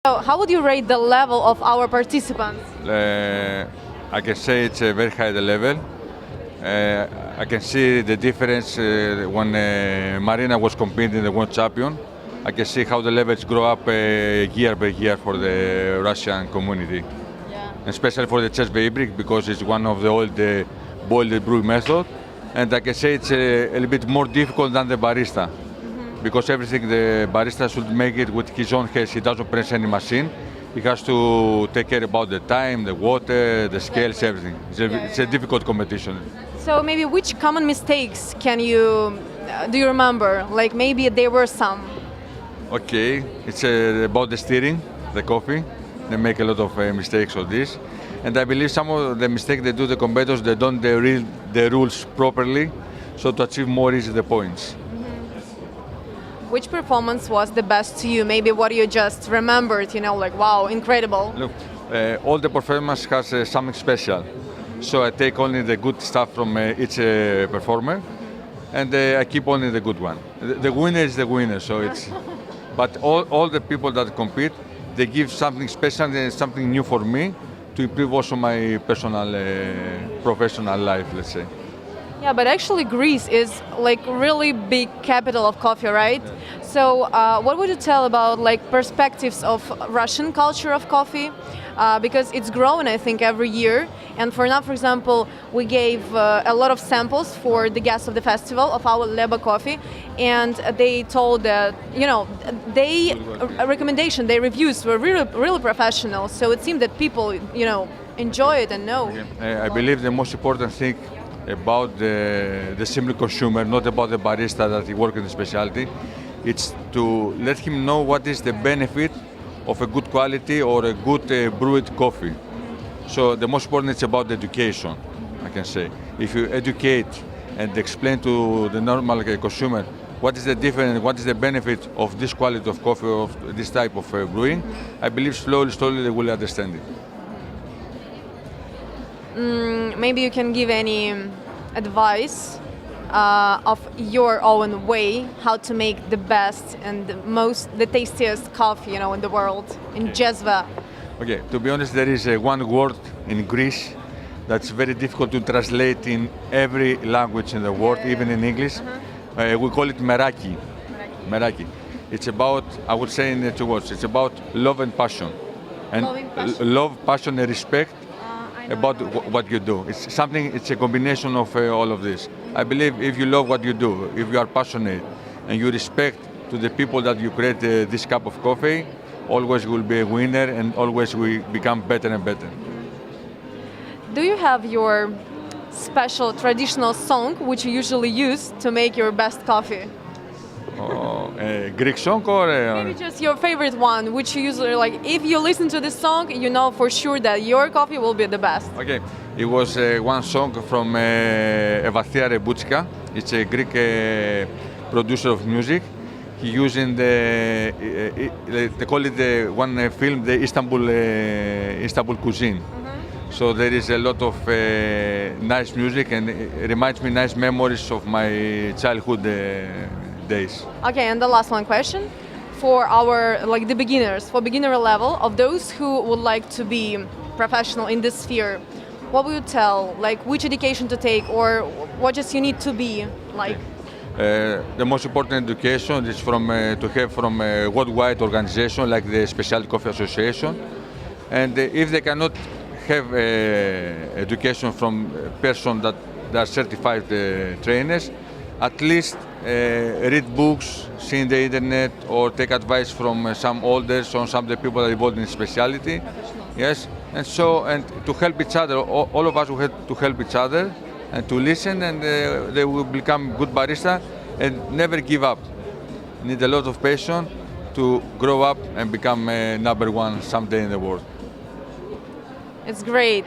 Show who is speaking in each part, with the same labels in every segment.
Speaker 1: So how would you rate the level of our participants?
Speaker 2: I can say it's a very high level. I can see the difference when Marina was competing, the world champion. I can see how the levels grow up year by year for the Russian community,
Speaker 1: Yeah.
Speaker 2: especially for the chest fabric because it's one of the old boiled brew method. And I can say it's a little bit more difficult than the barista because everything the barista should make it with his own hands. He doesn't press any machine. He has to take care about the time, the water, the scales, everything. It's a difficult competition.
Speaker 1: So maybe which common mistakes can you do you remember? Like maybe there were some.
Speaker 2: Okay, it's about the steering, the coffee. They make a lot of mistakes on this. And I believe some of the mistakes they do, the competitors, they don't read the rules properly, so to achieve more easy the points.
Speaker 1: Which performance was the best to you? Maybe what you just remembered, like wow, incredible.
Speaker 2: Look, all the performance has something special. So I take only the good stuff from each performer, and I keep only the good one. The winner is the winner, so it's. But all the people that compete, they give something special and something new for me to improve also my personal, professional life, let's say.
Speaker 1: Yeah, but actually Greece is like really big capital of coffee, right? So what would you tell about like perspectives of Russian culture of coffee? Because it's growing, I think, every year. And for now, for example, we gave a lot of samples for the guests of the festival of our LEBO coffee, and they told that they recommendation, their reviews were really professional. So it seemed that people enjoy it and know.
Speaker 2: I believe the most important thing about the simple consumer, not about the barista that he works in the specialty, it's to let him know what is the benefit of a good quality or a good brewed coffee. So the most important is about education, I can say. If you educate and explain to the normal consumer what is the difference, what is the benefit of this quality of coffee, of this type of brewing, I believe slowly they will understand it.
Speaker 1: Maybe you can give any advice of your own way how to make the best and the tastiest coffee in the world in Jezva.
Speaker 2: Okay, to be honest, there is one word in Greece that's very difficult to translate in every language in the world, even in English. We call it meraki. Meraki. It's about, I would say in 2 words, it's about love and passion. And love, passion and respect about what you do. It's a combination of all of this. I believe if you love what you do, if you are passionate and you respect to the people that you create this cup of coffee, always will be a winner and always we become better and better.
Speaker 1: Do you have your special traditional song which you usually use to make your best coffee?
Speaker 2: Greek song or?
Speaker 1: Maybe just your favorite one, which you usually like. If you listen to this song, you know for sure that your coffee will be the best.
Speaker 2: Okay, it was one song from Evathia Reboutsika. It's a Greek producer of music. He using they call it one film, the Istanbul cuisine. So there is a lot of nice music and it reminds me nice memories of my childhood days.
Speaker 1: Okay, and the last one question for our the beginners, for beginner level of those who would like to be professional in this sphere. What would you tell? Like which education to take or what just you need to be like?
Speaker 2: The most important education is to have from a worldwide organization like the Specialty Coffee Association. And if they cannot have education from a person that are certified trainers, at least read books, see in the internet, or take advice from some elders or some of the people that are involved in specialty. Yes, and to help each other, all of us will have to help each other and to listen, and they will become good barista and never give up. Need a lot of patience to grow up and become number one someday in the world.
Speaker 1: It's great.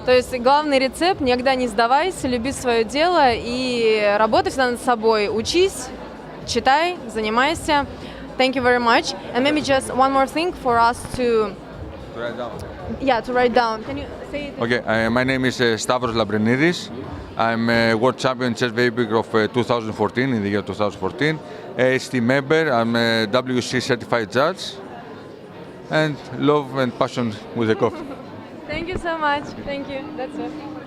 Speaker 1: То есть главный рецепт – никогда не сдавайся, люби свое дело и работай всегда над собой. Учись, читай, занимайся. Thank you very much. And maybe just one more thing for us to
Speaker 2: write down.
Speaker 1: Yeah, to write down. Can you say it?
Speaker 2: Okay, my name is Stavros Lambrinidis. I'm a world champion chess vapor of 2014, in the year 2014. AST member, I'm a WC certified judge. and love and passion with the coffee.
Speaker 1: Thank you so much. Thank you. That's it.